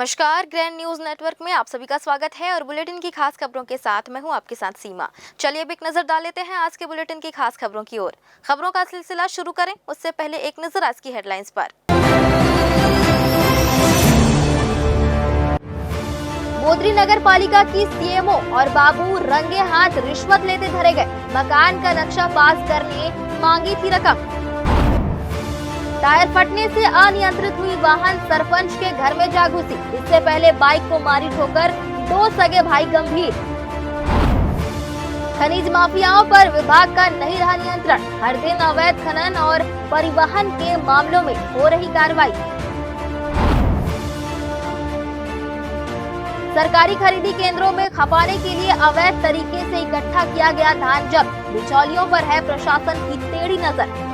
नमस्कार, grand news network में आप सभी का स्वागत है और बुलेटिन की खास खबरों के साथ मैं हूं आपके साथ सीमा। चलिए अब एक नजर डाल लेते हैं आज के बुलेटिन की खास खबरों की ओर। खबरों का सिलसिला शुरू करें उससे पहले एक नजर आज की हेडलाइंस पर। बोदरी नगर पालिका की सीएमओ और बाबू रंगे हाथ रिश्वत लेते धरे गए। मकान का नक्शा पास करने मांगी थी रकम। टायर फटने से अनियंत्रित हुई वाहन सरपंच के घर में जा घुसी। इससे पहले बाइक को मारी ठोकर 2 सगे भाई गंभीर। खनिज माफियाओं पर विभाग का नहीं रहा नियंत्रण। हर दिन अवैध खनन और परिवहन के मामलों में हो रही कार्रवाई। सरकारी खरीदी केंद्रों में खपाने के लिए अवैध तरीके से इकट्ठा किया गया धान जब्त। बिचौलियों पर है प्रशासन की टेढ़ी नजर।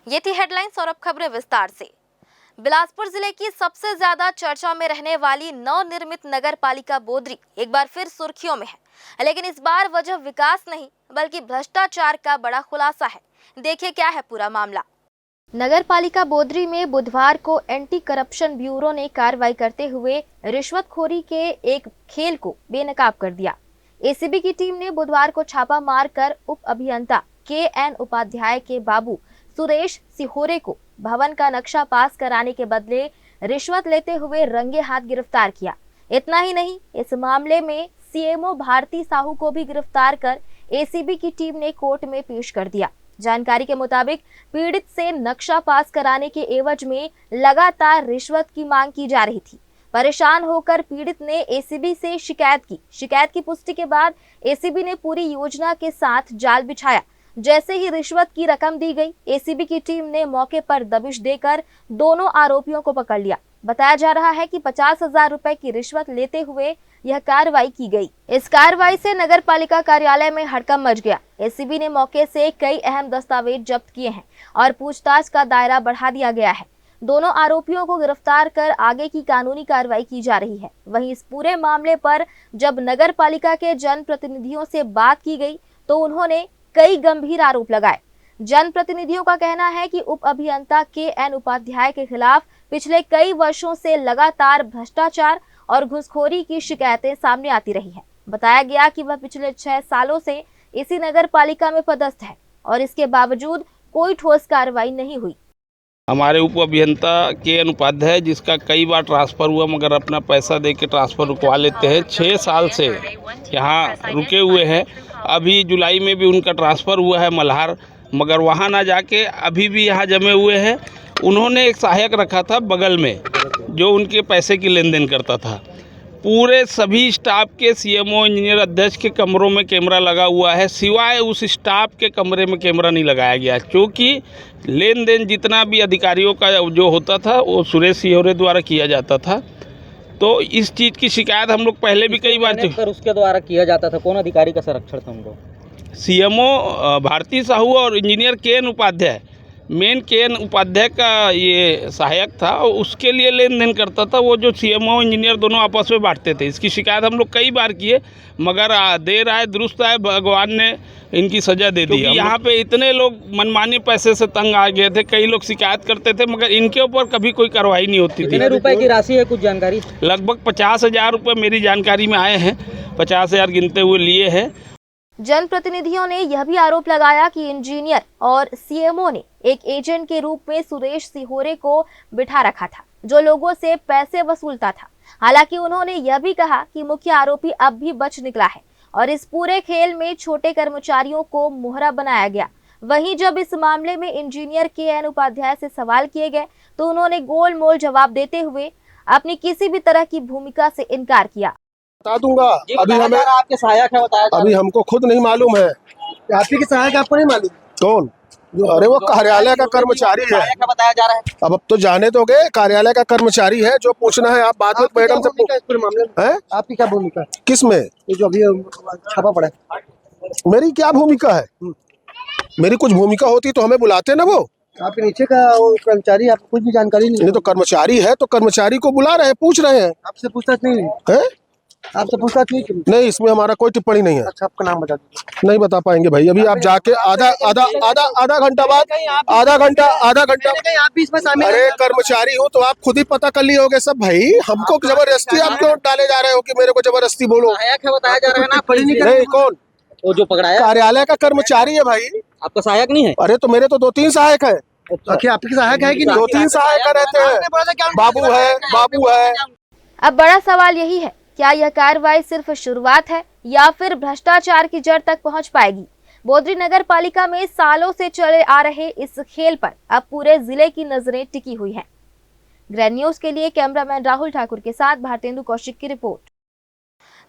ये थी हेडलाइंस और अब खबरें विस्तार से। बिलासपुर जिले की सबसे ज्यादा चर्चा में रहने वाली नवनिर्मित नगर पालिका बोदरी एक बार फिर सुर्खियों में है, लेकिन इस बार वजह विकास नहीं बल्कि भ्रष्टाचार का बड़ा खुलासा है। देखिए क्या है पूरा मामला। नगर पालिका बोदरी में बुधवार को एंटी करप्शन ब्यूरो ने कार्रवाई करते हुए रिश्वतखोरी के एक खेल को बेनकाब कर दिया। एसीबी की टीम ने बुधवार को छापा मारकर उप अभियंता KN उपाध्याय के बाबू सुरेश सिहोरे को भवन का नक्शा पास कराने के बदले रिश्वत लेते हुए रंगे हाथ गिरफ्तार किया। इतना ही नहीं, इस मामले में सीएमओ भारती साहू को भी गिरफ्तार कर एसीबी की टीम ने कोर्ट में पेश कर दिया। जानकारी के मुताबिक पीड़ित से नक्शा पास कराने के एवज में लगातार रिश्वत की मांग की जा रही थी। परेशान होकर पीड़ित ने एसीबी से शिकायत की। शिकायत की पुष्टि के बाद एसीबी ने पूरी योजना के साथ जाल बिछाया। जैसे ही रिश्वत की रकम दी गई, एसीबी की टीम ने मौके पर दबिश देकर दोनों आरोपियों को पकड़ लिया। बताया जा रहा है कि 50,000 रुपए की रिश्वत लेते हुए यह कार्रवाई की गई। इस कार्रवाई से नगर पालिका कार्यालय में हड़कंप मच गया। एसीबी ने मौके से कई अहम दस्तावेज जब्त किए हैं और पूछताछ का दायरा बढ़ा दिया गया है। दोनों आरोपियों को गिरफ्तार कर आगे की कानूनी कार्रवाई की जा रही है। वहीं इस पूरे मामले पर जब नगर पालिका के जनप्रतिनिधियों से बात की गई तो उन्होंने कई गंभीर आरोप लगाए। जनप्रतिनिधियों का कहना है कि उप अभियंता KN उपाध्याय के खिलाफ पिछले कई वर्षों से लगातार भ्रष्टाचार और घूसखोरी की शिकायतें सामने आती रही हैं। बताया गया कि वह पिछले 6 सालों से इसी नगर पालिका में पदस्थ है और इसके बावजूद कोई ठोस कार्रवाई नहीं हुई। हमारे उप अभियंता KN उपाध्याय, जिसका कई बार ट्रांसफ़र हुआ मगर अपना पैसा दे के ट्रांसफ़र रुकवा लेते हैं, 6 साल से यहाँ रुके हुए हैं। अभी जुलाई में भी उनका ट्रांसफ़र हुआ है मल्हार, मगर वहाँ ना जाके अभी भी यहाँ जमे हुए हैं। उन्होंने एक सहायक रखा था बगल में जो उनके पैसे की लेन देन करता था। पूरे सभी स्टाफ के सीएमओ इंजीनियर अध्यक्ष के कमरों में कैमरा लगा हुआ है, सिवाय उस स्टाफ के कमरे में कैमरा नहीं लगाया गया, क्योंकि लेन देन जितना भी अधिकारियों का जो होता था वो सुरेश सिहोरे द्वारा किया जाता था। तो इस चीज़ की शिकायत हम लोग पहले भी कई बार उसके द्वारा किया जाता था। कौन अधिकारी का संरक्षण था उनको? सीएमओ भारती साहू और इंजीनियर KN उपाध्याय। मेन KN उपाध्याय का ये सहायक था, उसके लिए लेन देन करता था। वो जो सीएमओ इंजीनियर दोनों आपस में बांटते थे। इसकी शिकायत हम लोग कई बार किए, मगर देर आए दुरुस्त आए, भगवान ने इनकी सजा दे दी। यहाँ पे इतने लोग मनमानी पैसे से तंग आ गए थे, कई लोग शिकायत करते थे, मगर इनके ऊपर कभी कोई कार्रवाई नहीं होती थी। कितने रुपए की राशि है, कुछ जानकारी? लगभग 50,000 रुपये मेरी जानकारी में आए हैं। 50,000 गिनते हुए लिए हैं। जनप्रतिनिधियों ने यह भी आरोप लगाया कि इंजीनियर और सीएमओ ने एक एजेंट के रूप में सुरेश सिहोरे को बिठा रखा था, जो लोगों से पैसे वसूलता था। हालांकि उन्होंने यह भी कहा कि मुख्य आरोपी अब भी बच निकला है और इस पूरे खेल में छोटे कर्मचारियों को मोहरा बनाया गया। वहीं जब इस मामले में इंजीनियर KN उपाध्याय से सवाल किए गए तो उन्होंने गोलमोल जवाब देते हुए अपनी किसी भी तरह की भूमिका से इनकार किया। बता दूंगा। अभी हमें आपके सहायक है, बताया अभी हमको खुद नहीं मालूम है। आपके सहायक आपको नहीं मालूम? कौन? अरे वो कार्यालय का कर्मचारी है, बताया जा रहा है। अब तो जाने दोगे? कार्यालय का कर्मचारी है, जो पूछना है आप बाद में मैडम से हैं। आपकी क्या भूमिका? किस में? ये जो अभी छापा पड़ा है। मेरी क्या भूमिका है? मेरी कुछ भूमिका होती तो हमें बुलाते ना। वो आपके नीचे का वो कर्मचारी, आपको कुछ भी जानकारी नहीं? तो कर्मचारी है तो कर्मचारी को बुला रहे हैं, पूछ रहे हैं। आपसे पूछताछ नहीं है? आपसे पूछताछ हुई कि नहीं? नहीं, इसमें हमारा कोई टिप्पणी नहीं है। अच्छा, आपका नाम बता दीजिए। नहीं बता पाएंगे भाई, अभी आप जाके आधा घंटा बाद आधा घंटा कहीं आप भी इसमें शामिल अरे हैं? कर्मचारी हो तो आप खुद ही पता कर लिए होगे सब भाई। हमको जबरदस्ती आप क्यों डाले जा रहे हो कि मेरे को जबरदस्ती बोलो? सहायक है बताया जा रहा है ना, पढ़ी नहीं नहीं, कौन? वो जो पकड़ाया कार्यालय का कर्मचारी है भाई। आपका सहायक नहीं है? अरे तो मेरे तो 2-3 सहायक है। आखिर आपके सहायक है कि नहीं? 2-3 सहायक रहते हैं। बाबू है। अब बड़ा सवाल यही है, क्या यह कार्रवाई सिर्फ शुरुआत है या फिर भ्रष्टाचार की जड़ तक पहुंच पाएगी? बोदरी नगर पालिका में सालों से चले आ रहे इस खेल पर अब पूरे जिले की नजरें टिकी हुई हैं। ग्रैंड न्यूज के लिए कैमरामैन राहुल ठाकुर के साथ भारतेंदु कौशिक की रिपोर्ट।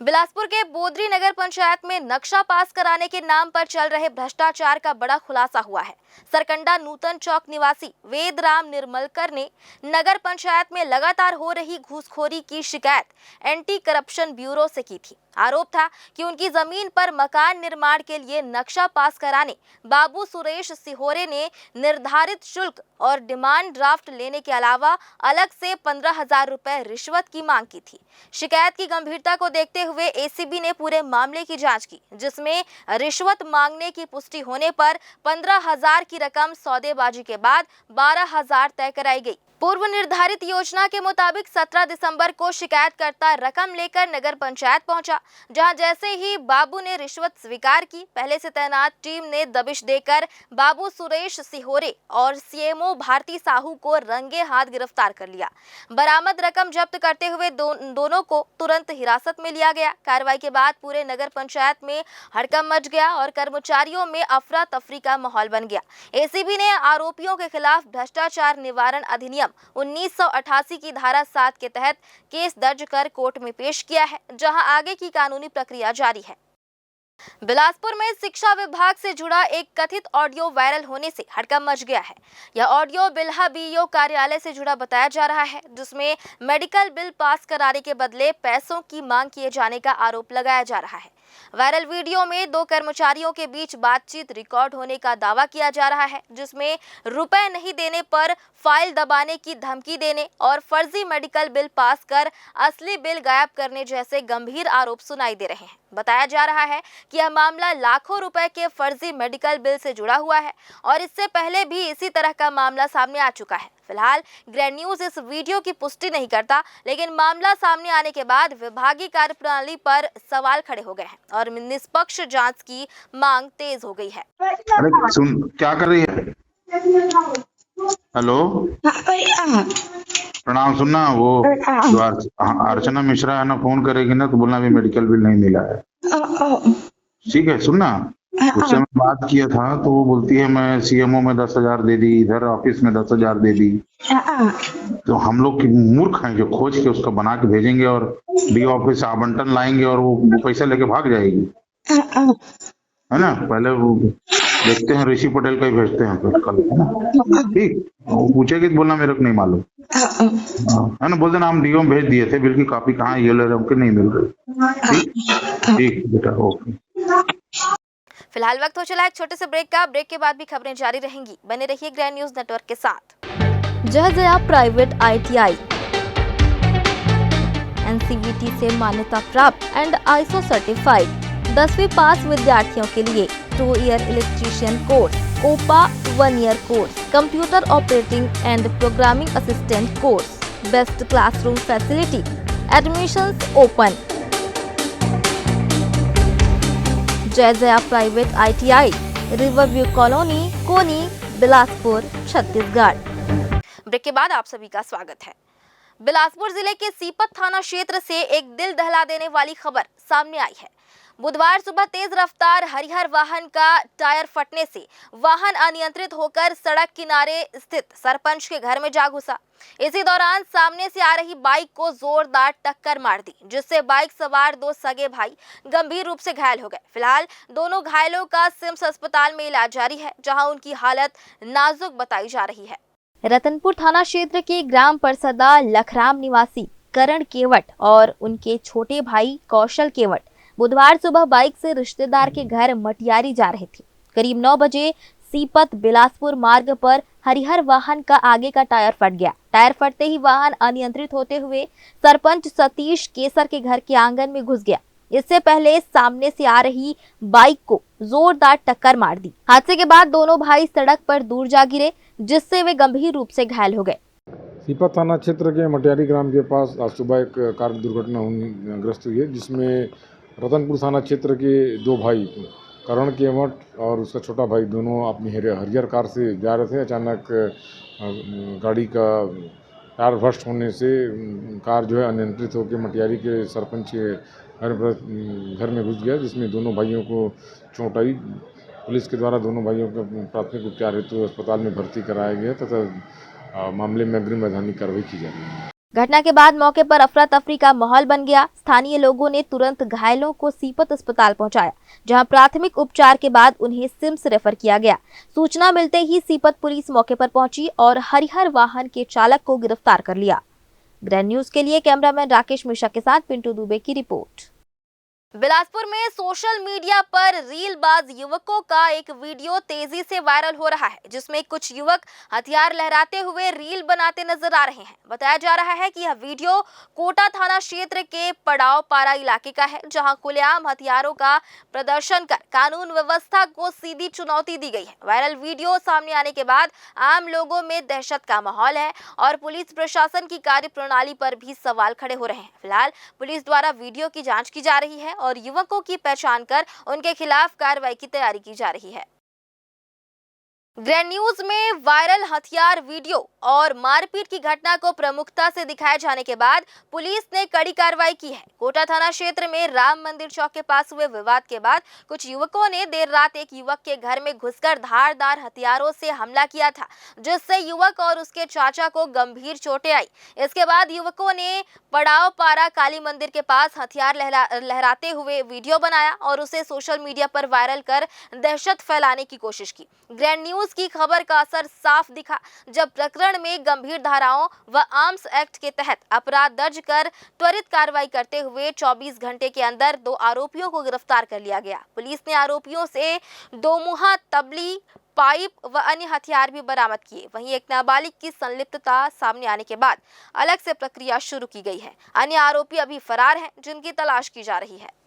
बिलासपुर के बोदरी नगर पंचायत में नक्शा पास कराने के नाम पर चल रहे भ्रष्टाचार का बड़ा खुलासा हुआ है। सरकंडा नूतन चौक निवासी वेदराम निर्मलकर ने नगर पंचायत में लगातार हो रही घूसखोरी की शिकायत एंटी करप्शन ब्यूरो से की थी। आरोप था कि उनकी जमीन पर मकान निर्माण के लिए नक्शा पास कराने बाबू सुरेश सिहोरे ने निर्धारित शुल्क और डिमांड ड्राफ्ट लेने के अलावा अलग से 15,000 रुपए रिश्वत की मांग की थी। शिकायत की गंभीरता को देखते हुए एसीबी ने पूरे मामले की जांच की, जिसमें रिश्वत मांगने की पुष्टि होने पर 15,000 की रकम सौदेबाजी के बाद 12,000 तय कराई गई। पूर्व निर्धारित योजना के मुताबिक 17 दिसंबर को शिकायतकर्ता रकम लेकर नगर पंचायत पहुंचा, जहां जैसे ही बाबू ने रिश्वत स्वीकार की, पहले से तैनात टीम ने दबिश देकर बाबू सुरेश सिहोरे और सीएमओ भारती साहू को रंगे हाथ गिरफ्तार कर लिया। बरामद रकम जब्त करते हुए दोनों को तुरंत हिरासत में लिया गया। कार्रवाई के बाद पूरे नगर पंचायत में हड़कंप मच गया और कर्मचारियों में अफरा तफरी का माहौल बन गया। एसीबी ने आरोपियों के खिलाफ भ्रष्टाचार निवारण अधिनियम 1988 की धारा 7 के तहत केस दर्ज कर कोर्ट में पेश किया है, जहां आगे की कानूनी प्रक्रिया जारी है। बिलासपुर में शिक्षा विभाग से जुड़ा एक कथित ऑडियो वायरल होने से हड़कंप मच गया है। यह ऑडियो बिल्हा बीईओ कार्यालय से जुड़ा बताया जा रहा है, जिसमें मेडिकल बिल पास कराने के बदले पैसों की मांग किए जाने का आरोप लगाया जा रहा है। वायरल वीडियो में 2 कर्मचारियों के बीच बातचीत रिकॉर्ड होने का दावा किया जा रहा है, जिसमें रुपए नहीं देने पर फाइल दबाने की धमकी देने और फर्जी मेडिकल बिल पास कर असली बिल गायब करने जैसे गंभीर आरोप सुनाई दे रहे हैं। बताया जा रहा है कि यह मामला लाखों रुपए के फर्जी मेडिकल बिल से जुड़ा हुआ है और इससे पहले भी इसी तरह का मामला सामने आ चुका है। फिलहाल ग्रैंड न्यूज इस वीडियो की पुष्टि नहीं करता, लेकिन मामला सामने आने के बाद विभागीय कार्यप्रणाली पर सवाल खड़े हो गए हैं और निष्पक्ष जांच की मांग तेज हो गई है। अरे सुन, क्या कर रही है? हेलो, प्रणाम। सुनना, वो जो अर्चना मिश्रा है ना, फोन करेगी ना तो बोलना भी मेडिकल बिल नहीं मिला है, ठीक है? सुनना, उससे मैं बात किया था तो वो बोलती है मैं सीएमओ में 10,000 दे दी, इधर ऑफिस में 10,000 दे दी। तो हम लोग की मूर्ख हैं जो खोज के उसका बना के भेजेंगे और डी ऑफिस आवंटन लाएंगे और वो पैसा लेके भाग जाएगी, है ना? पहले वो देखते हैं, ऋषि पटेल का ही भेजते हैं फिर कल, है ना? ठीक, वो पूछेगी तो बोलना मेरे को नहीं मालूम, है ना? बोल देना हम डीओ में भेज दिए थे, बिल की कॉपी कहाँ ये ले रहे हो कि नहीं मिल रही। ठीक ठीक बेटा, ओके। फिलहाल वक्त हो चला एक छोटे से ब्रेक का। ब्रेक के बाद भी खबरें जारी रहेंगी, बने रहिए ग्रैंड न्यूज नेटवर्क के साथ। जहजया प्राइवेट ITI NCVT से मान्यता प्राप्त एंड ISO सर्टिफाइड 10वीं पास विद्यार्थियों के लिए 2 year electrician course, OPA 1 year course, computer operating and programming assistant course, best classroom facility, admissions open. जहजया private ITI, riverview colony, Koni, Bilaspur, Chhattisgarh. Break के बाद आप सभी का स्वागत है। बिलासपुर जिले के सीपत थाना क्षेत्र से एक दिल दहला देने वाली खबर सामने आई है। बुधवार सुबह तेज रफ्तार हरिहर वाहन का टायर फटने से वाहन अनियंत्रित होकर सड़क किनारे स्थित सरपंच के घर में जा घुसा। इसी दौरान सामने से आ रही बाइक को जोरदार टक्कर मार दी, जिससे बाइक सवार 2 सगे भाई गंभीर रूप से घायल हो गए। फिलहाल दोनों घायलों का सिम्स अस्पताल में इलाज जारी है, जहां उनकी हालत नाजुक बताई जा रही है। रतनपुर थाना क्षेत्र के ग्राम परसदा लखराम निवासी करण केवट और उनके छोटे भाई कौशल केवट बुधवार सुबह बाइक से रिश्तेदार के घर मटियारी जा रहे थे। करीब 9 बजे सीपत बिलासपुर मार्ग पर हरिहर वाहन का आगे का टायर फट गया। टायर फटते ही वाहन अनियंत्रित होते हुए सरपंच सतीश केसर के घर के आंगन में घुस गया। इससे पहले सामने से आ रही बाइक को जोरदार टक्कर मार दी। हादसे के बाद दोनों भाई सड़क पर दूर जा गिरे, जिससे वे गंभीर रूप से घायल हो गए। सीपत थाना क्षेत्र के मटियारी ग्राम के पास आज सुबह एक कार दुर्घटना ग्रस्त हुई है, जिसमें रतनपुर थाना क्षेत्र के दो भाई करण केवट और उसका छोटा भाई दोनों अपनी हरियर कार से जा रहे थे। अचानक गाड़ी का टायर बर्स्ट होने से कार जो है अनियंत्रित होकर मटियारी के सरपंच के घर में घुस गया, जिसमें दोनों भाइयों को चोट आई। पुलिस के द्वारा दोनों भाइयों को प्राथमिक उपचार हेतु अस्पताल में भर्ती कराया गया तथा मामले में अग्रिम वैधानिक कार्रवाई की जा रही है। घटना के बाद मौके पर अफरा तफरी का माहौल बन गया। स्थानीय लोगों ने तुरंत घायलों को सीपत अस्पताल पहुंचाया, जहां प्राथमिक उपचार के बाद उन्हें सिम्स रेफर किया गया। सूचना मिलते ही सीपत पुलिस मौके पर पहुंची और हरिहर वाहन के चालक को गिरफ्तार कर लिया। ग्रैंड न्यूज के लिए कैमरामैन राकेश मिश्रा के साथ पिंटू दुबे की रिपोर्ट। बिलासपुर में सोशल मीडिया पर रीलबाज युवकों का एक वीडियो तेजी से वायरल हो रहा है, जिसमें कुछ युवक हथियार लहराते हुए रील बनाते नजर आ रहे हैं। बताया जा रहा है कि यह वीडियो कोटा थाना क्षेत्र के पड़ाव पारा इलाके का है, जहां खुलेआम हथियारों का प्रदर्शन कर कानून व्यवस्था को सीधी चुनौती दी गई है। वायरल वीडियो सामने आने के बाद आम लोगों में दहशत का माहौल है और पुलिस प्रशासन की कार्यप्रणाली पर भी सवाल खड़े हो रहे हैं। फिलहाल पुलिस द्वारा वीडियो की जाँच की जा रही है और युवकों की पहचान कर उनके खिलाफ कार्रवाई की तैयारी की जा रही है। ग्रैंड न्यूज में वायरल हथियार वीडियो और मारपीट की घटना को प्रमुखता से दिखाए जाने के बाद पुलिस ने कड़ी कार्रवाई की है। कोटा थाना क्षेत्र में राम मंदिर चौक के पास हुए विवाद के बाद कुछ युवकों ने देर रात एक युवक के घर में घुसकर धारदार हथियारों से हमला किया था, जिससे युवक और उसके चाचा को गंभीर चोटें आई। इसके बाद युवकों ने पड़ाव पारा काली मंदिर के पास हथियार लहराते हुए वीडियो बनाया और उसे सोशल मीडिया पर वायरल कर दहशत फैलाने की कोशिश की। ग्रैंड न्यूज की खबर का असर साफ दिखा जब प्रकरण में गंभीर धाराओं व आर्म्स एक्ट के तहत अपराध दर्ज कर त्वरित कार्रवाई करते हुए 24 घंटे के अंदर 2 आरोपियों को गिरफ्तार कर लिया गया। पुलिस ने आरोपियों से 2 मुहा तबली, पाइप व अन्य हथियार भी बरामद किए। वहीं एक नाबालिग की संलिप्तता सामने आने के बाद अलग से प्रक्रिया शुरू की गई है। अन्य आरोपी अभी फरार हैं, जिनकी तलाश की जा रही है।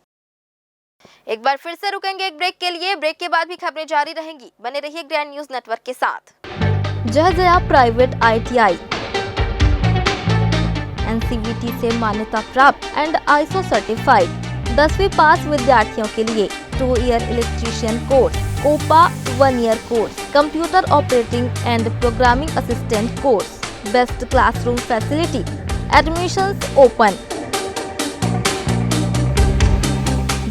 एक बार फिर से रुकेंगे एक ब्रेक के लिए। ब्रेक के बाद भी खबरें जारी रहेंगी। बने रहिए ग्रैंड न्यूज नेटवर्क के साथ। जय प्राइवेट ITI NCVT से मान्यता प्राप्त एंड ISO सर्टिफाइड 10वीं पास विद्यार्थियों के लिए 2 year electrician course, COPA 1 year course, computer operating and programming assistant course, best classroom facility, admissions open.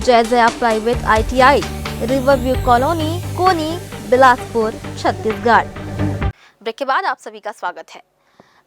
Jai private ITI, riverview colony, Koni, Bilaspur, Chhattisgarh. Break के बाद आप सभी का स्वागत है।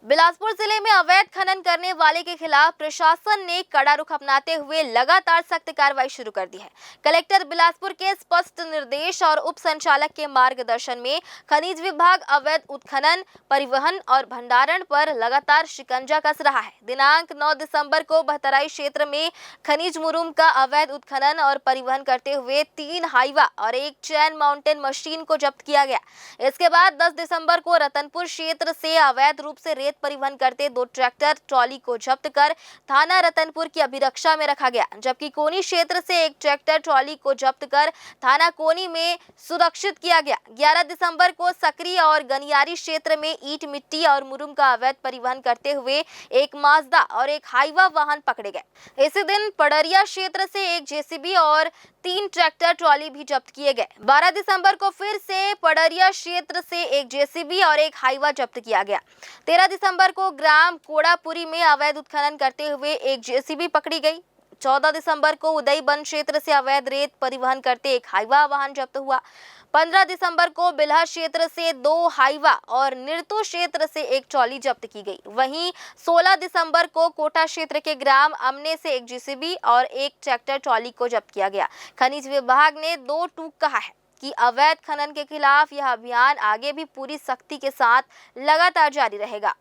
बिलासपुर जिले में अवैध खनन करने वाले के खिलाफ प्रशासन ने कड़ा रुख अपनाते हुए लगातार सख्त कार्रवाई शुरू कर दी है। कलेक्टर बिलासपुर के स्पष्ट निर्देश और उप संचालक के मार्गदर्शन में खनिज विभाग अवैध उत्खनन, परिवहन और भंडारण पर लगातार शिकंजा कस रहा है। दिनांक 9 दिसंबर को बहतराई क्षेत्र में खनिज मुरुम का अवैध उत्खनन और परिवहन करते हुए 3 हाईवा और 1 चैन माउंटेन मशीन को जब्त किया गया। इसके बाद 10 दिसंबर को रतनपुर क्षेत्र से अवैध रूप से परिवहन करते 2 ट्रैक्टर ट्रॉली को जब्त कर थाना रतनपुर की अभिरक्षा में रखा गया, जबकि कोनी क्षेत्र से 1 ट्रैक्टर ट्रॉली को जब्त कर थाना कोनी में सुरक्षित किया गया। 11 दिसंबर को सकरी और गनियारी क्षेत्र में ईंट, मिट्टी और मुरुम का अवैध परिवहन करते हुए 1 माजदा और 1 हाईवा वाहन पकड़े गए। इसी दिन पडरिया क्षेत्र से 1 JCB और 3 ट्रैक्टर ट्रॉली भी जब्त किए गए। 12 दिसंबर को फिर से पडरिया क्षेत्र से 1 JCB और 1 हाईवा जब्त किया गया। 13 दिसंबर को ग्राम कोड़ापुरी में अवैध उत्खनन करते हुए 1 JCB पकड़ी गई। 14 दिसंबर को उदयबन क्षेत्र से अवैध रेत परिवहन करते 1 हाईवा वाहन जब्त हुआ। 15 दिसंबर को बिल्हा क्षेत्र से 2 हाईवा और निर्तु क्षेत्र से 1 ट्रॉली जब्त की गई। वहीं 16 दिसंबर को कोटा क्षेत्र के ग्राम अमने से 1 JCB और 1 ट्रैक्टर ट्रॉली को जब्त किया गया। खनिज विभाग ने 2 टूक कहा है कि अवैध खनन के खिलाफ यह अभियान आगे भी पूरी सख्ती के साथ लगातार जारी रहेगा।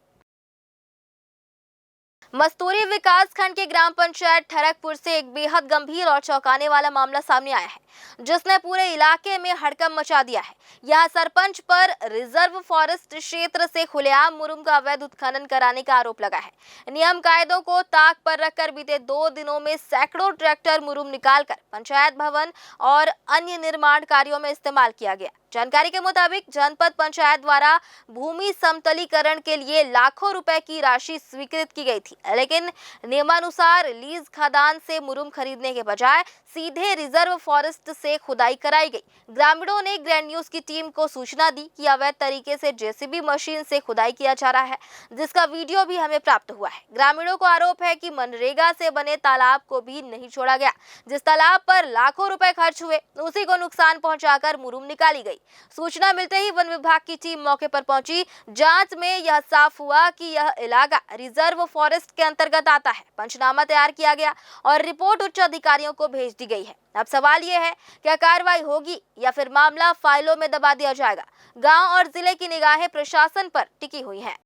मस्तूरी विकास खंड के ग्राम पंचायत ठरकपुर से एक बेहद गंभीर और चौंकाने वाला मामला सामने आया है। जिसने पूरे इलाके में हड़कंप मचा दिया है। यहाँ सरपंच पर रिजर्व फॉरेस्ट क्षेत्र से खुलेआम मुरुम का अवैध उत्खनन कराने का आरोप लगा है। नियम कायदों को ताक पर रखकर बीते 2 दिनों में सैकड़ों ट्रैक्टर मुरुम निकालकर पंचायत भवन और अन्य निर्माण कार्यों में इस्तेमाल किया गया। जानकारी के मुताबिक जनपद पंचायत द्वारा भूमि समतलीकरण के लिए लाखों रुपए की राशि स्वीकृत की गई थी, लेकिन नियमानुसार लीज खदान से मुरुम खरीदने के बजाय सीधे रिजर्व फॉरेस्ट से खुदाई कराई गई। ग्रामीणों ने ग्रैंड न्यूज की टीम को सूचना दी कि अवैध तरीके से जेसीबी मशीन से खुदाई किया जा रहा है, जिसका वीडियो भी हमें प्राप्त हुआ है। ग्रामीणों को आरोप है कि मनरेगा से बने तालाब को भी नहीं छोड़ा गया। जिस तालाब पर लाखों रुपए खर्च हुए, उसी को नुकसान पहुंचाकर मुरुम निकाली गई। सूचना मिलते ही वन विभाग की टीम मौके पर पहुंची। जांच में यह साफ हुआ कि यह इलाका रिजर्व फॉरेस्ट के अंतर्गत आता है। पंचनामा तैयार किया गया और रिपोर्ट उच्च अधिकारियों को भेज दी गई है। अब सवाल यह है, क्या कार्रवाई होगी या फिर मामला फाइलों में दबा दिया जाएगा? गांव और जिले की निगाहें प्रशासन पर टिकी हुई हैं।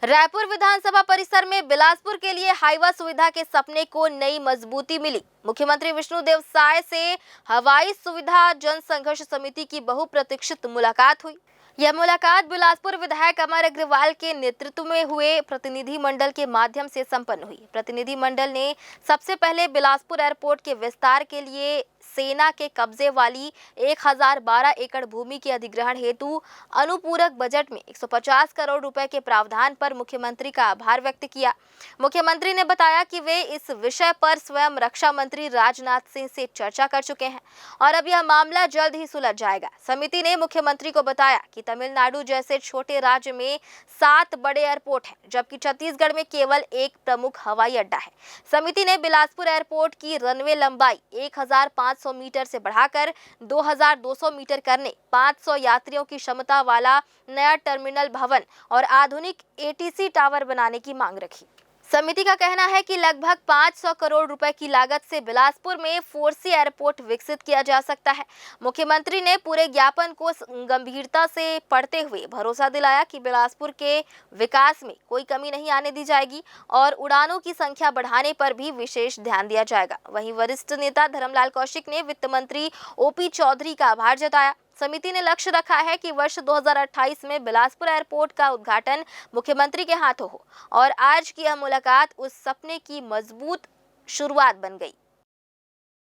रायपुर विधानसभा परिसर में बिलासपुर के लिए हाईवा सुविधा के सपने को नई मजबूती मिली। मुख्यमंत्री विष्णुदेव साय से हवाई सुविधा जन संघर्ष समिति की बहुप्रतीक्षित मुलाकात हुई। यह मुलाकात बिलासपुर विधायक अमर अग्रवाल के नेतृत्व में हुए प्रतिनिधि मंडल के माध्यम से संपन्न हुई। प्रतिनिधि मंडल ने सबसे पहले बिलासपुर एयरपोर्ट के विस्तार के लिए सेना के कब्जे वाली 1012 एकड़ भूमि के अधिग्रहण हेतु अनुपूरक बजट में 150 करोड़ रुपए के प्रावधान पर मुख्यमंत्री का आभार व्यक्त किया। मुख्यमंत्री ने बताया कि वे इस विषय पर स्वयं रक्षा मंत्री राजनाथ सिंह से चर्चा कर चुके हैं और अब यह मामला जल्द ही सुलझ जाएगा। समिति ने मुख्यमंत्री को बताया कि तमिलनाडु जैसे छोटे राज्य में 7 बड़े एयरपोर्ट हैं, जबकि छत्तीसगढ़ में केवल एक प्रमुख हवाई अड्डा है। समिति ने बिलासपुर एयरपोर्ट की रनवे लंबाई 1500 मीटर से बढ़ाकर 2200 मीटर करने, 500 यात्रियों की क्षमता वाला नया टर्मिनल भवन और आधुनिक एटीसी टावर बनाने की मांग रखी। समिति का कहना है कि लगभग 500 करोड़ रुपए की लागत से बिलासपुर में 4C एयरपोर्ट विकसित किया जा सकता है। मुख्यमंत्री ने पूरे ज्ञापन को गंभीरता से पढ़ते हुए भरोसा दिलाया कि बिलासपुर के विकास में कोई कमी नहीं आने दी जाएगी और उड़ानों की संख्या बढ़ाने पर भी विशेष ध्यान दिया जाएगा। वहीं वरिष्ठ नेता धर्मलाल कौशिक ने वित्त मंत्री OP चौधरी का आभार जताया। समिति ने लक्ष्य रखा है कि वर्ष 2028 में बिलासपुर एयरपोर्ट का उद्घाटन मुख्यमंत्री के हाथों हो और आज की यह मुलाकात उस सपने की मजबूत शुरुआत बन गई।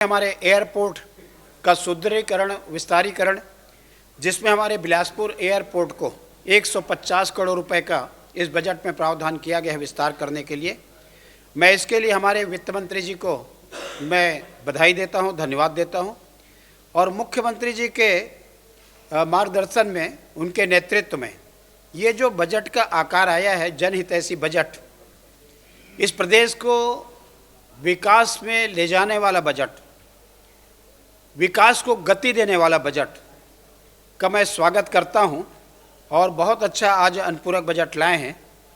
हमारे एयरपोर्ट का सुदृढ़ीकरण, विस्तारीकरण, जिसमें हमारे बिलासपुर एयरपोर्ट को 150 करोड़ रुपए का इस बजट में प्रावधान किया गया है विस्तार करने के लिए। मैं इसके लिए हमारे वित्त मंत्री जी को मैं बधाई देता हूं, धन्यवाद देता हूं और मुख्यमंत्री जी के मार्गदर्शन में, उनके नेतृत्व में ये जो बजट का आकार आया है, जनहितैषी बजट, इस प्रदेश को विकास में ले जाने वाला बजट, विकास को गति देने वाला बजट का मैं स्वागत करता हूं और बहुत अच्छा आज अनुपूरक बजट लाए हैं।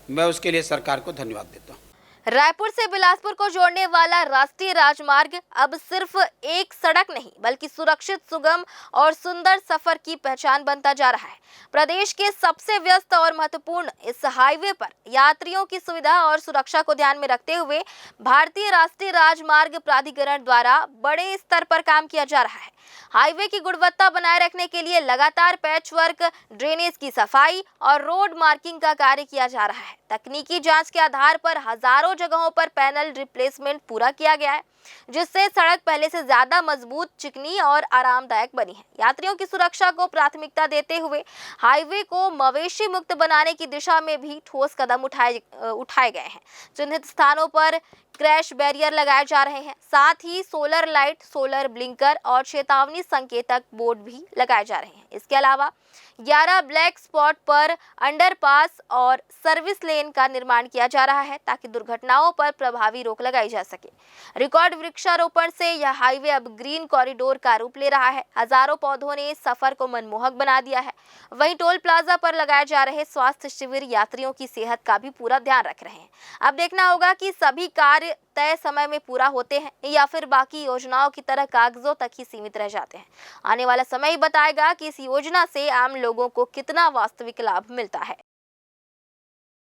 मैं उसके लिए सरकार को धन्यवाद देता हूं। रायपुर से बिलासपुर को जोड़ने वाला राष्ट्रीय राजमार्ग अब सिर्फ एक सड़क नहीं बल्कि सुरक्षित, सुगम और सुंदर सफर की पहचान बनता जा रहा है। प्रदेश के सबसे व्यस्त और महत्वपूर्ण इस हाईवे पर यात्रियों की सुविधा और सुरक्षा को ध्यान में रखते हुए भारतीय राष्ट्रीय राजमार्ग प्राधिकरण द्वारा बड़े स्तर पर काम किया जा रहा है। हाईवे की गुणवत्ता बनाए रखने के लिए लगातार पैचवर्क, ड्रेनेज की सफाई और रोड मार्किंग का कार्य किया जा रहा है। तकनीकी जांच के आधार पर हजारों जगहों पर पैनल रिप्लेसमेंट पूरा किया गया है, जिससे सड़क पहले से ज्यादा मजबूत, चिकनी और आरामदायक बनी है। यात्रियों की सुरक्षा को प्राथमिकता देते हुए हाईवे को मवेशी मुक्त बनाने की दिशा में भी ठोस कदम उठाए गए हैं। चिन्हित स्थानों पर क्रैश बैरियर लगाए जा रहे हैं, साथ ही सोलर लाइट, सोलर ब्लिंकर और चेतावनी संकेतक बोर्ड भी लगाए जा रहे हैं। इसके अलावा 11 ब्लैक स्पॉट पर अंडरपास और सर्विस लेन का निर्माण किया जा रहा है ताकि दुर्घटनाओं पर प्रभावी रोक लगाई जा सके। रिकॉर्ड वृक्षारोपण से यह हाईवे अब ग्रीन कॉरिडोर का रूप ले रहा है। हजारों पौधों ने सफर को मनमोहक बना दिया है। वहीं टोल प्लाजा पर लगाए जा रहे स्वास्थ्य शिविर यात्रियों की सेहत का भी पूरा ध्यान रख रहे हैं। अब देखना होगा कि सभी कार्य तय समय में पूरा होते हैं या फिर बाकी योजनाओं की तरह कागजों तक ही सीमित रह जाते हैं। आने वाला समय ही बताएगा कि इस योजना से आम लोगों को कितना वास्तविक लाभ मिलता है।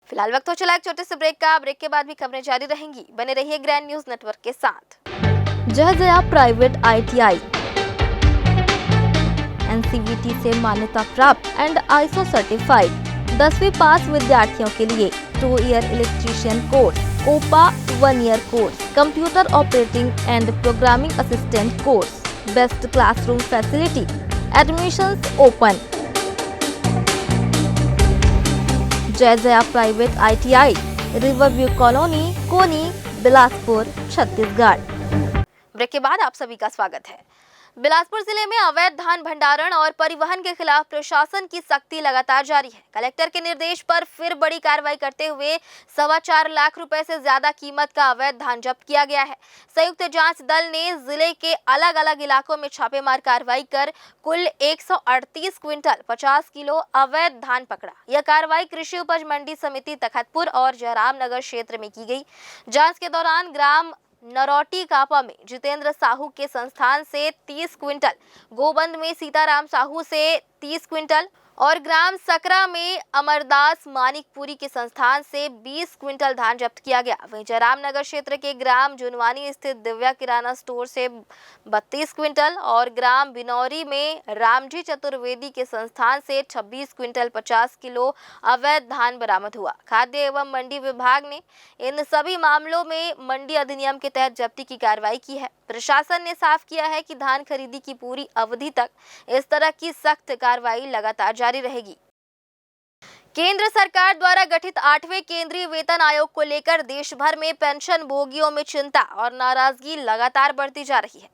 फिलहाल वक्त हो चला एक छोटे से ब्रेक का। ब्रेक के बाद भी खबरें जारी रहेंगी। बने रहिए ग्रैंड न्यूज नेटवर्क के साथ। जय जया प्राइवेट ITI NCVT से मान्यता प्राप्त एंड ISO सर्टिफाइड 10वीं पास विद्यार्थियों के लिए 2 year electrician course, OPA 1 year course, computer operating and programming assistant course, best classroom facility, admissions open. Jai Jaya private ITI, riverview colony, Koni, Bilaspur, Chhattisgarh. Break के बाद आप सभी का स्वागत है। बिलासपुर जिले में अवैध धान भंडारण और परिवहन के खिलाफ प्रशासन की सख्ती लगातार जारी है। कलेक्टर के निर्देश पर फिर बड़ी कार्रवाई करते हुए 4.25 लाख रुपए से ज्यादा कीमत का अवैध धान जब्त किया गया है। संयुक्त जांच दल ने जिले के अलग अलग इलाकों में छापेमार कार्रवाई कर कुल 138 क्विंटल 50 किलो अवैध धान पकड़ा। यह कार्रवाई कृषि उपज मंडी समिति तखतपुर और जयराम नगर क्षेत्र में की गई। जाँच के दौरान ग्राम नरोटी कापा में जितेंद्र साहू के संस्थान से 30 क्विंटल, गोबंद में सीताराम साहू से 30 क्विंटल और ग्राम सकरा में अमरदास मानिकपुरी के संस्थान से 20 क्विंटल धान जब्त किया गया। वहीं जयराम नगर क्षेत्र के ग्राम जुनवानी स्थित दिव्या किराना स्टोर से 32 क्विंटल और ग्राम बिनौरी में रामजी चतुर्वेदी के संस्थान से 26 क्विंटल 50 किलो अवैध धान बरामद हुआ। खाद्य एवं मंडी विभाग ने इन सभी मामलों में मंडी अधिनियम के तहत जब्ती की कार्रवाई की है। प्रशासन ने साफ किया है कि धान खरीदी की पूरी अवधि तक इस तरह की सख्त कार्रवाई लगातार जारी रहेगी। केंद्र सरकार द्वारा गठित 8वें केंद्रीय वेतन आयोग को लेकर देश भर में पेंशन भोगियों में चिंता और नाराजगी लगातार बढ़ती जा रही है।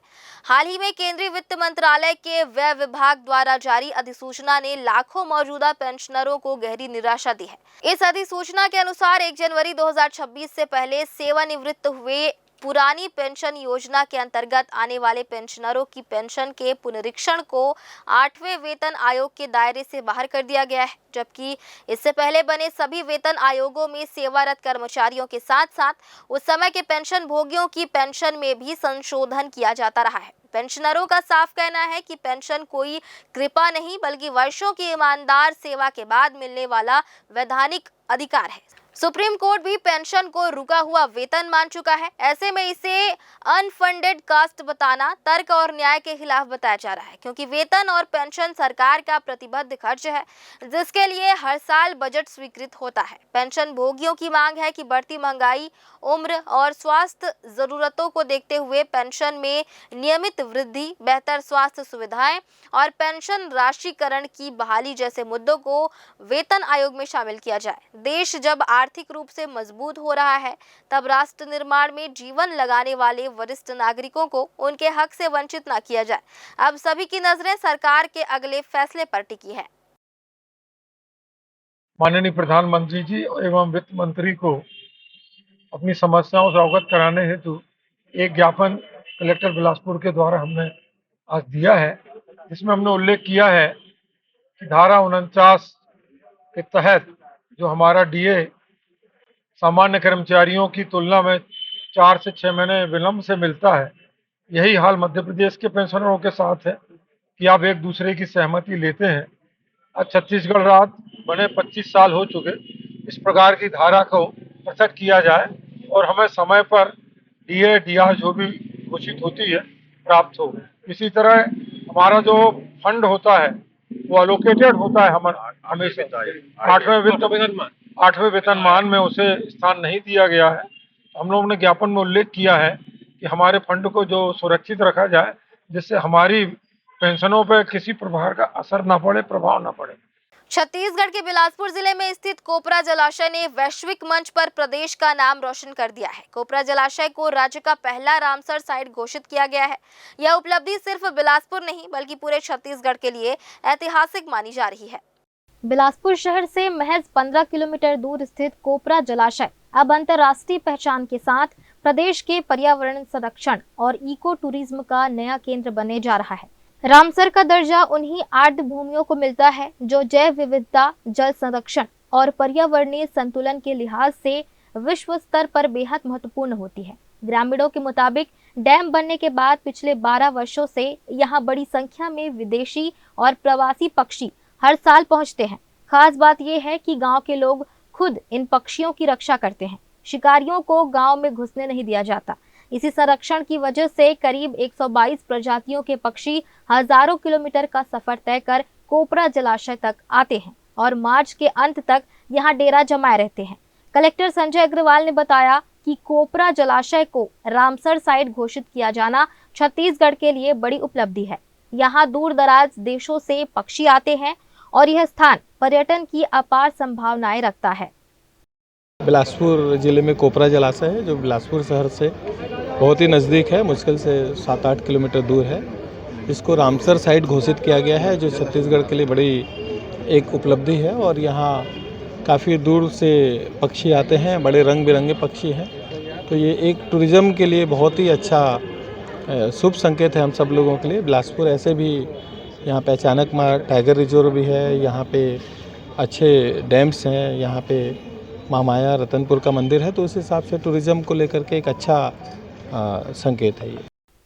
हाल ही में केंद्रीय वित्त मंत्रालय के व्यय विभाग द्वारा जारी अधिसूचना ने लाखों मौजूदा पेंशनरों को गहरी निराशा दी है। इस अधिसूचना के अनुसार 1 जनवरी 2026 से पहले सेवानिवृत्त हुए पुरानी पेंशन योजना के अंतर्गत आने वाले पेंशनरों की पेंशन के पुनरीक्षण को 8वें वेतन आयोग के दायरे से बाहर कर दिया गया है, जबकि इससे पहले बने सभी वेतन आयोगों में सेवारत कर्मचारियों के साथ साथ उस समय के पेंशन भोगियों की पेंशन में भी संशोधन किया जाता रहा है। पेंशनरों का साफ कहना है कि पेंशन कोई कृपा नहीं बल्कि वर्षों की ईमानदार सेवा के बाद मिलने वाला वैधानिक अधिकार है। सुप्रीम कोर्ट भी पेंशन को रुका हुआ वेतन मान चुका है। ऐसे में इसे अनफंडेड कास्ट बताना तर्क और न्याय के खिलाफ बताया जा रहा है, क्योंकि वेतन और पेंशन सरकार का प्रतिबद्ध खर्च है जिसके लिए हर साल बजट स्वीकृत होता है। पेंशन भोगियों की मांग है कि बढ़ती महंगाई, उम्र और स्वास्थ्य जरूरतों को देखते हुए पेंशन में नियमित वृद्धि, बेहतर स्वास्थ्य सुविधाएं और पेंशन राशिकरण की बहाली जैसे मुद्दों को वेतन आयोग में शामिल किया जाए। देश जब आर्थिक रूप से मजबूत हो रहा है तब राष्ट्र निर्माण में जीवन लगाने वाले वरिष्ठ नागरिकों को उनके हक से वंचित न किया जाए। अब सभी की नजरें सरकार के अगले फैसले पर टिकी है। माननीय प्रधानमंत्री जी एवं वित्त मंत्री को अपनी समस्याओं से अवगत कराने हेतु एक ज्ञापन कलेक्टर बिलासपुर के द्वारा हमने आज दिया है, जिसमें हमने उल्लेख किया है कि धारा 49 के तहत जो हमारा DA सामान्य कर्मचारियों की तुलना में 4 से 6 महीने विलंब से मिलता है, यही हाल मध्य प्रदेश के पेंशनरों के साथ है कि आप एक दूसरे की सहमति लेते हैं। आज छत्तीसगढ़ राज्य बने 25 साल हो चुके, इस प्रकार की धारा को प्रकट किया जाए और हमें समय पर DA DR जो भी घोषित होती है प्राप्त हो। इसी तरह हमारा जो फंड होता है वो अलोकेटेड होता है, हमेशा 8वें वेतनमान में उसे स्थान नहीं दिया गया है। हम लोगों ने ज्ञापन में उल्लेख किया है कि हमारे फंड को जो सुरक्षित रखा जाए जिससे हमारी पेंशनों पर किसी प्रकार का असर न पड़े, प्रभाव न पड़े। छत्तीसगढ़ के बिलासपुर जिले में स्थित कोपरा जलाशय ने वैश्विक मंच पर प्रदेश का नाम रोशन कर दिया है। कोपरा जलाशय को राज्य का पहला रामसर साइट घोषित किया गया है। यह उपलब्धि सिर्फ बिलासपुर नहीं बल्कि पूरे छत्तीसगढ़ के लिए ऐतिहासिक मानी जा रही है। बिलासपुर शहर से महज 15 किलोमीटर दूर स्थित कोपरा जलाशय अब अंतर्राष्ट्रीय पहचान के साथ प्रदेश के पर्यावरण संरक्षण और इको टूरिज्म का नया केंद्र बनने जा रहा है। रामसर का दर्जा उन्हीं आर्द्र भूमियों को मिलता है जो जैव विविधता, जल संरक्षण और पर्यावरणीय संतुलन के लिहाज से विश्व स्तर पर बेहद महत्वपूर्ण होती है। ग्रामीणों के मुताबिक डैम बनने के बाद पिछले 12 वर्षों से यहाँ बड़ी संख्या में विदेशी और प्रवासी पक्षी हर साल पहुँचते हैं। खास बात यह है कि गाँव के लोग खुद इन पक्षियों की रक्षा करते हैं। शिकारियों को गाँव में घुसने नहीं दिया जाता। इसी संरक्षण की वजह से करीब 122 प्रजातियों के पक्षी हजारों किलोमीटर का सफर तय कर कोपरा जलाशय तक आते हैं और मार्च के अंत तक यहाँ डेरा जमाए रहते हैं। कलेक्टर संजय अग्रवाल ने बताया कि कोपरा जलाशय को रामसर साइट घोषित किया जाना छत्तीसगढ़ के लिए बड़ी उपलब्धि है। यहाँ दूर दराज देशों से पक्षी आते हैं और यह स्थान पर्यटन की अपार संभावनाएं रखता है। बिलासपुर जिले में कोपरा जलाशय है जो बिलासपुर शहर से बहुत ही नज़दीक है, मुश्किल से 7-8 किलोमीटर दूर है। इसको रामसर साइट घोषित किया गया है जो छत्तीसगढ़ के लिए बड़ी एक उपलब्धि है और यहाँ काफ़ी दूर से पक्षी आते हैं, बड़े रंग बिरंगे पक्षी हैं। तो ये एक टूरिज़्म के लिए बहुत ही अच्छा शुभ संकेत है हम सब लोगों के लिए। बिलासपुर ऐसे भी यहाँ पे अचानक टाइगर रिजर्व भी है, यहाँ पे अच्छे डैम्स हैं, यहाँ पे महामाया रतनपुर का मंदिर है, तो उस हिसाब से टूरिज़्म को लेकर के एक अच्छा संकेत है ये।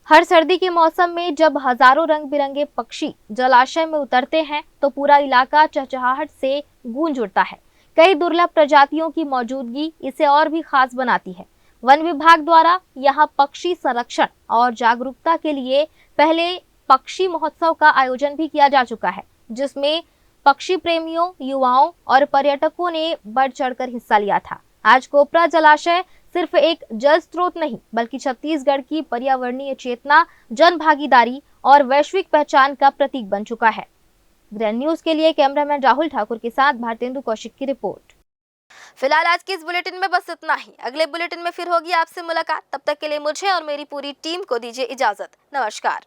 हर सर्दी के मौसम में जब हजारों रंग बिरंगे पक्षी जलाशय में उतरते हैं तो पूरा इलाका चहचहाहट से गूंज उठता है। कई दुर्लभ प्रजातियों की मौजूदगी इसे और भी खास बनाती है। वन विभाग द्वारा यहाँ पक्षी संरक्षण और जागरूकता के लिए पहले पक्षी महोत्सव का आयोजन भी किया जा चुका है, जिसमें पक्षी प्रेमियों, युवाओं और पर्यटकों ने बढ़ चढ़कर हिस्सा लिया था। आज कोपरा जलाशय सिर्फ एक जल स्रोत नहीं बल्कि छत्तीसगढ़ की पर्यावरणीय चेतना, जन भागीदारी और वैश्विक पहचान का प्रतीक बन चुका है। ग्रैंड न्यूज के लिए कैमरामैन राहुल ठाकुर के साथ भारतेंदु कौशिक की रिपोर्ट। फिलहाल आज की इस बुलेटिन में बस इतना ही। अगले बुलेटिन में फिर होगी आपसे मुलाकात। तब तक के लिए मुझे और मेरी पूरी टीम को दीजिए इजाजत। नमस्कार।